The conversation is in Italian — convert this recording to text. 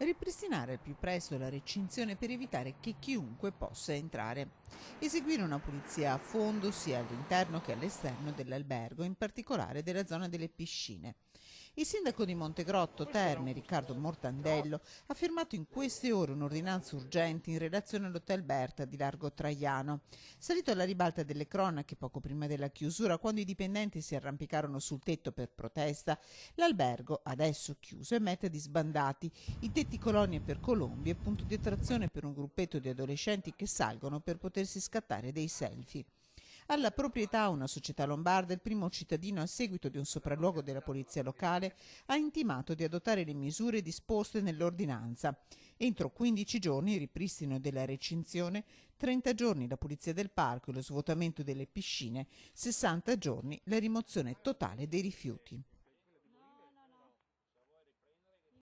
Ripristinare al più presto la recinzione per evitare che chiunque possa entrare. Eseguire una pulizia a fondo sia all'interno che all'esterno dell'albergo, in particolare della zona delle piscine. Il sindaco di Montegrotto Terme, Riccardo Mortandello, ha firmato in queste ore un'ordinanza urgente in relazione all'Hotel Berta di Largo Traiano. Salito alla ribalta delle cronache poco prima della chiusura, quando i dipendenti si arrampicarono sul tetto per protesta, l'albergo, adesso chiuso, è meta di sbandati. I tetti colonie per colombi è punto di attrazione per un gruppetto di adolescenti che salgono per potersi scattare dei selfie. Alla proprietà, una società lombarda, il primo cittadino, a seguito di un sopralluogo della polizia locale, ha intimato di adottare le misure disposte nell'ordinanza. Entro 15 giorni il ripristino della recinzione, 30 giorni la pulizia del parco e lo svuotamento delle piscine, 60 giorni la rimozione totale dei rifiuti.